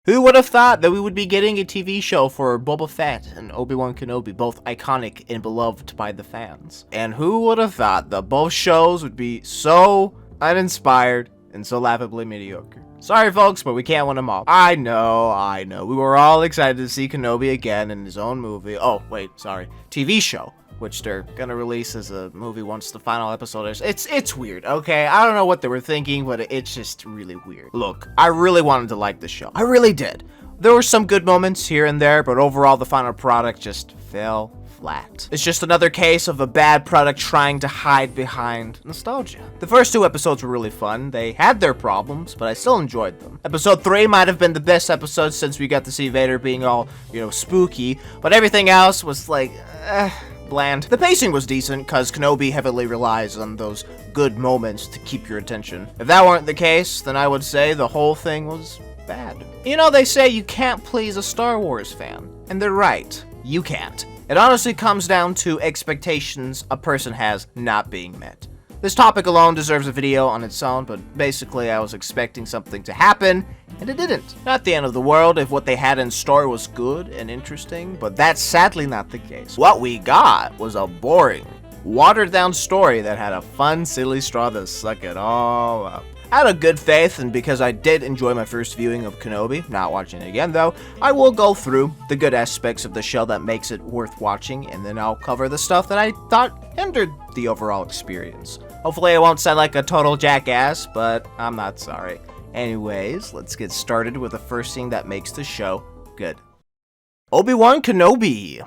Who would have thought that we would be getting a TV show for Boba Fett and Obi-Wan Kenobi, both iconic and beloved by the fans? And who would have thought that both shows would be so uninspired and so laughably mediocre? Sorry folks, but we can't win them all. I know. We were all excited to see Kenobi again in his own movie. Oh, wait, sorry. TV show, which they're gonna release as a movie once the final episode is. It's weird, okay? I don't know what they were thinking, but it's just really weird. Look, I really wanted to like the show. I really did. There were some good moments here and there, but overall the final product just fell flat. It's just another case of a bad product trying to hide behind nostalgia. The first 2 episodes were really fun. They had their problems, but I still enjoyed them. Episode 3 might have been the best episode since we got to see Vader being all, spooky, but everything else was like, bland. The pacing was decent, cause Kenobi heavily relies on those good moments to keep your attention. If that weren't the case, then I would say the whole thing was bad. They say you can't please a Star Wars fan, and they're right. You can't. It honestly comes down to expectations a person has not being met. This topic alone deserves a video on its own, but basically I was expecting something to happen, and it didn't. Not the end of the world if what they had in store was good and interesting, but that's sadly not the case. What we got was a boring, watered-down story that had a fun, silly straw to suck it all up. Out of good faith, and because I did enjoy my first viewing of Kenobi, not watching it again though, I will go through the good aspects of the show that makes it worth watching, and then I'll cover the stuff that I thought hindered the overall experience. Hopefully I won't sound like a total jackass, but I'm not sorry. Anyways, let's get started with the first thing that makes the show good. Obi-Wan Kenobi.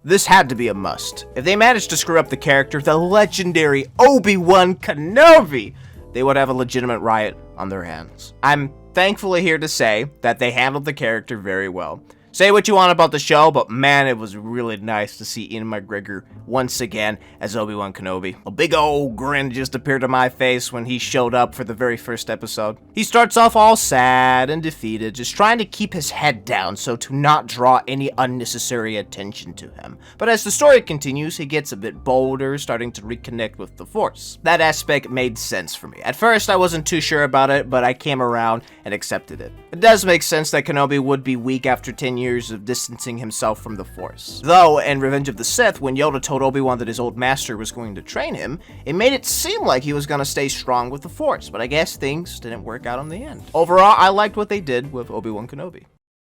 This had to be a must. If they managed to screw up the character, the legendary Obi-Wan Kenobi, they would have a legitimate riot on their hands. I'm thankfully here to say that they handled the character very well. Say what you want about the show, but man, it was really nice to see Ian McGregor once again as Obi-Wan Kenobi. A big old grin just appeared on my face when he showed up for the very first episode. He starts off all sad and defeated, just trying to keep his head down so to not draw any unnecessary attention to him. But as the story continues, he gets a bit bolder, starting to reconnect with the Force. That aspect made sense for me. At first, I wasn't too sure about it, but I came around and accepted it. It does make sense that Kenobi would be weak after 10 years of distancing himself from the Force. Though, in Revenge of the Sith, when Yoda told Obi-Wan that his old master was going to train him, it made it seem like he was going to stay strong with the Force, but I guess things didn't work out in the end. Overall, I liked what they did with Obi-Wan Kenobi.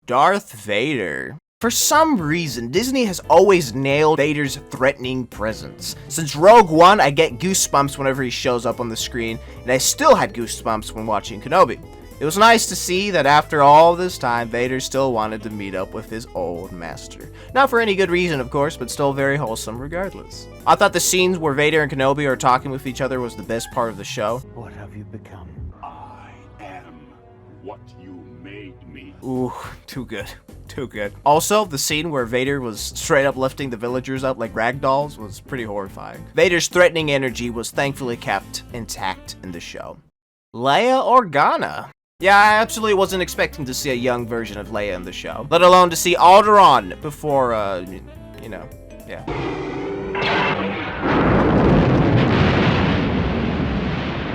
Darth Vader. For some reason, Disney has always nailed Vader's threatening presence. Since Rogue One, I get goosebumps whenever he shows up on the screen, and I still had goosebumps when watching Kenobi. It was nice to see that after all this time, Vader still wanted to meet up with his old master. Not for any good reason, of course, but still very wholesome regardless. I thought the scenes where Vader and Kenobi are talking with each other was the best part of the show. What have you become? I am what you made me. Ooh, too good. Too good. Also, the scene where Vader was straight up lifting the villagers up like ragdolls was pretty horrifying. Vader's threatening energy was thankfully kept intact in the show. Leia Organa. Yeah, I absolutely wasn't expecting to see a young version of Leia in the show, let alone to see Alderaan before, yeah.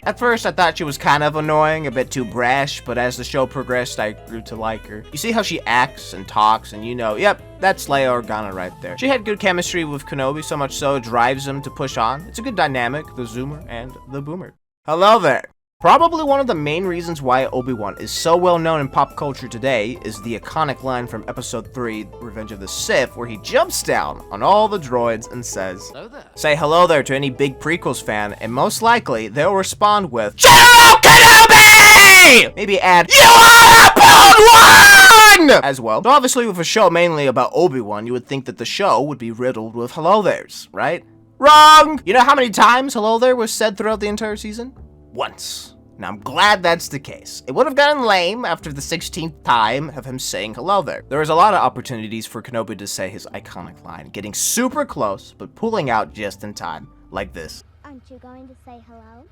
At first, I thought she was kind of annoying, a bit too brash, but as the show progressed, I grew to like her. You see how she acts and talks, and yep, that's Leia Organa right there. She had good chemistry with Kenobi, so much so it drives him to push on. It's a good dynamic, the zoomer and the boomer. Hello there. Probably one of the main reasons why Obi-Wan is so well known in pop culture today is the iconic line from Episode 3, Revenge of the Sith, where he jumps down on all the droids and says, "Hello there." Say hello there to any big prequels fan, and most likely they'll respond with, "General Kenobi!" Maybe add, "You are a bold one!" as well. So obviously with a show mainly about Obi-Wan, you would think that the show would be riddled with hello there's, right? Wrong! You know how many times hello there was said throughout the entire season? Once. Now I'm glad that's the case. It would have gotten lame after the 16th time of him saying hello there. There was a lot of opportunities for Kenobi to say his iconic line, getting super close, but pulling out just in time, like this. Aren't you going to say hello?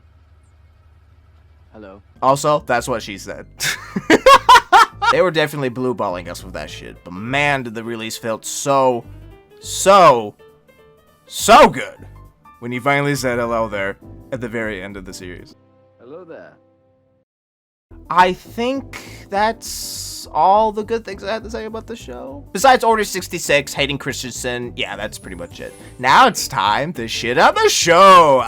Hello. Also, that's what she said. They were definitely blue-balling us with that shit, but man did the release felt so good when he finally said hello there at the very end of the series. Hello there. I think that's all the good things I had to say about the show. Besides Order 66, Hayden Christensen, yeah, that's pretty much it. Now it's time to shit on the show.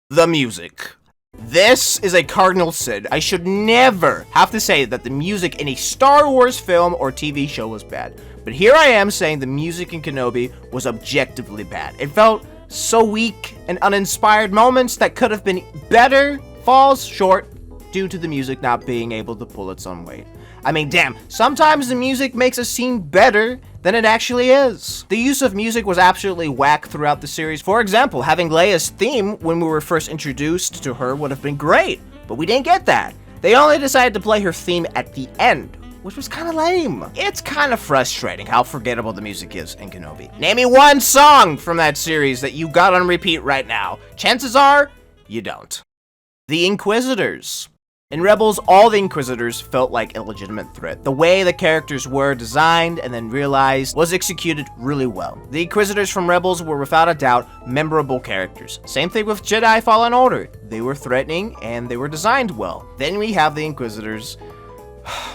The music. This is a cardinal sin. I should never have to say that the music in a Star Wars film or TV show was bad. But here I am saying the music in Kenobi was objectively bad. It felt so weak and uninspired. Moments that could have been better falls short due to the music not being able to pull its own weight. I mean, damn, sometimes the music makes a scene better than it actually is. The use of music was absolutely whack throughout the series. For example, having Leia's theme when we were first introduced to her would have been great, but we didn't get that. They only decided to play her theme at the end, which was kind of lame. It's kind of frustrating how forgettable the music is in Kenobi. Name me one song from that series that you got on repeat right now. Chances are, you don't. The Inquisitors. In Rebels, all the Inquisitors felt like a legitimate threat. The way the characters were designed and then realized was executed really well. The Inquisitors from Rebels were without a doubt memorable characters. Same thing with Jedi Fallen Order. They were threatening and they were designed well. Then we have the Inquisitors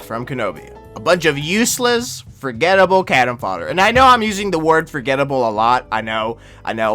from Kenobi. A bunch of useless, forgettable cannon fodder. And I know I'm using the word forgettable a lot. I know,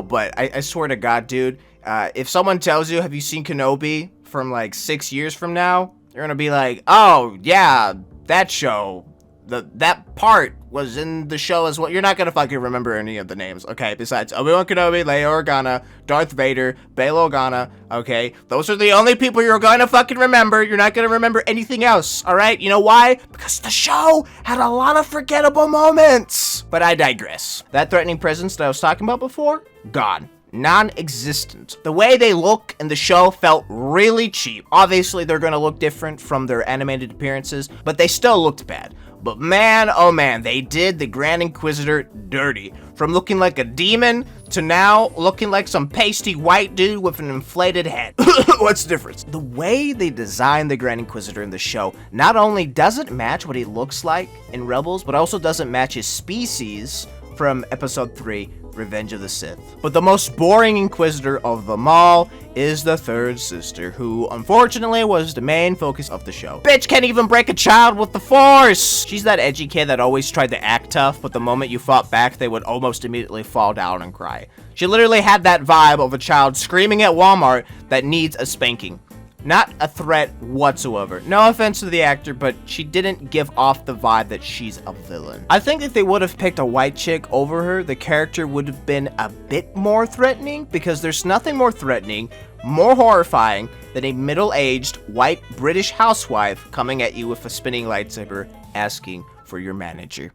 but I swear to God, dude, if someone tells you, have you seen Kenobi from like 6 years from now, you're gonna be like, oh yeah, that show, that part was in the show as well. You're not gonna fucking remember any of the names, okay? Besides Obi-Wan Kenobi, Leia Organa, Darth Vader, Bail Organa, okay? Those are the only people you're gonna fucking remember. You're not gonna remember anything else, alright? You know why? Because the show had a lot of forgettable moments. But I digress. That threatening presence that I was talking about before, gone. Non-existent. The way they look in the show felt really cheap. Obviously, they're gonna look different from their animated appearances, but they still looked bad. But man, oh man, they did the Grand Inquisitor dirty. From looking like a demon to now looking like some pasty white dude with an inflated head. What's the difference? The way they designed the Grand Inquisitor in the show not only doesn't match what he looks like in Rebels, but also doesn't match his species from Episode 3, Revenge of the Sith. But the most boring Inquisitor of them all is the third sister, who unfortunately was the main focus of the show. Bitch can't even break a child with the Force! She's that edgy kid that always tried to act tough, but the moment you fought back, they would almost immediately fall down and cry. She literally had that vibe of a child screaming at Walmart that needs a spanking. Not a threat whatsoever. No offense to the actor, but she didn't give off the vibe that she's a villain. I think if they would have picked a white chick over her, the character would have been a bit more threatening, because there's nothing more threatening, more horrifying than a middle-aged white British housewife coming at you with a spinning lightsaber asking for your manager.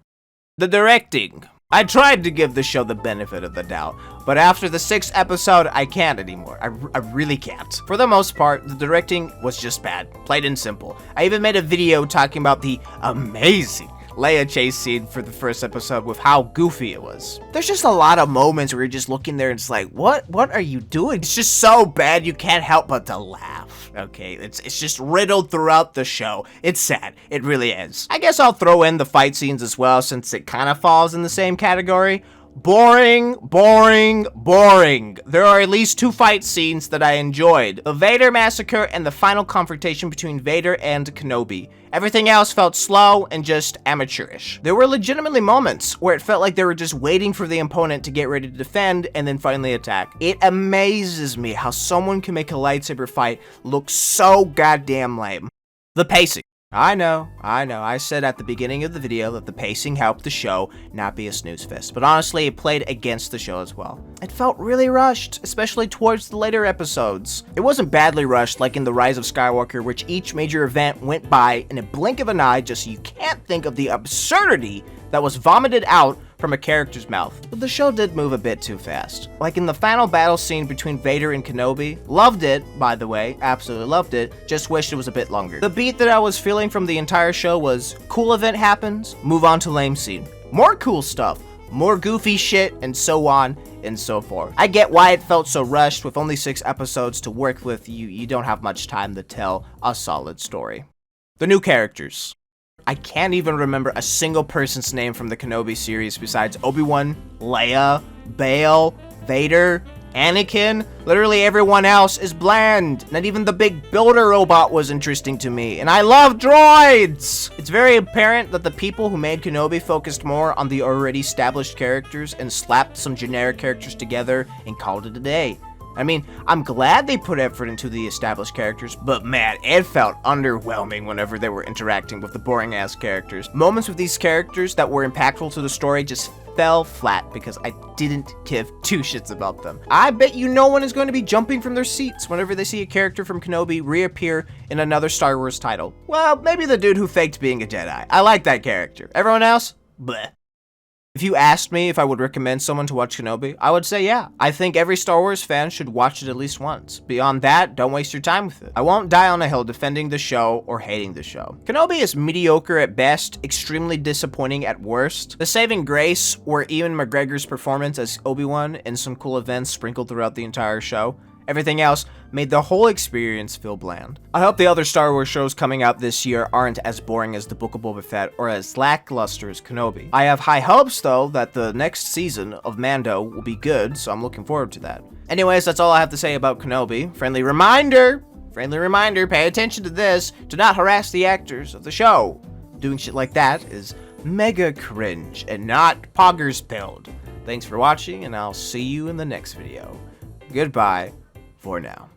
The directing. I tried to give the show the benefit of the doubt, but after the 6th episode, I can't anymore. I really can't. For the most part, the directing was just bad, plain and simple. I even made a video talking about the amazing Leia chase scene for the first episode with how goofy it was. There's just a lot of moments where you're just looking there and it's like, what are you doing? It's just so bad you can't help but to laugh, okay? It's just riddled throughout the show. It's sad, it really is. I guess I'll throw in the fight scenes as well, since it kind of falls in the same category. Boring, boring, boring. There are at least 2 fight scenes that I enjoyed. The Vader massacre and the final confrontation between Vader and Kenobi. Everything else felt slow and just amateurish. There were legitimately moments where it felt like they were just waiting for the opponent to get ready to defend and then finally attack. It amazes me how someone can make a lightsaber fight look so goddamn lame. The pacing. I know, I said at the beginning of the video that the pacing helped the show not be a snooze fest, but honestly, it played against the show as well. It felt really rushed, especially towards the later episodes. It wasn't badly rushed like in The Rise of Skywalker, which each major event went by in a blink of an eye just so you can't think of the absurdity that was vomited out from a character's mouth. But the show did move a bit too fast. Like in the final battle scene between Vader and Kenobi. Loved it, by the way, absolutely loved it, just wished it was a bit longer. The beat that I was feeling from the entire show was, cool event happens, move on to lame scene. More cool stuff, more goofy shit, and so on and so forth. I get why it felt so rushed. With only 6 episodes to work with, you don't have much time to tell a solid story. The new characters. I can't even remember a single person's name from the Kenobi series besides Obi-Wan, Leia, Bail, Vader, Anakin, literally everyone else is bland. Not even the big builder robot was interesting to me, and I love droids! It's very apparent that the people who made Kenobi focused more on the already established characters and slapped some generic characters together and called it a day. I mean, I'm glad they put effort into the established characters, but man, it felt underwhelming whenever they were interacting with the boring-ass characters. Moments with these characters that were impactful to the story just fell flat because I didn't give two shits about them. I bet you no one is going to be jumping from their seats whenever they see a character from Kenobi reappear in another Star Wars title. Well, maybe the dude who faked being a Jedi. I like that character. Everyone else? Bleh. If you asked me if I would recommend someone to watch Kenobi, I would say yeah. I think every Star Wars fan should watch it at least once. Beyond that, don't waste your time with it. I won't die on a hill defending the show or hating the show. Kenobi is mediocre at best, extremely disappointing at worst. The saving grace were Ewan McGregor's performance as Obi-Wan and some cool events sprinkled throughout the entire show. Everything else made the whole experience feel bland. I hope the other Star Wars shows coming out this year aren't as boring as The Book of Boba Fett or as lackluster as Kenobi. I have high hopes though that the next season of Mando will be good, so I'm looking forward to that. Anyways, that's all I have to say about Kenobi. Friendly reminder, pay attention to this. Do not harass the actors of the show. Doing shit like that is mega cringe and not poggers build. Thanks for watching, and I'll see you in the next video. Goodbye for now.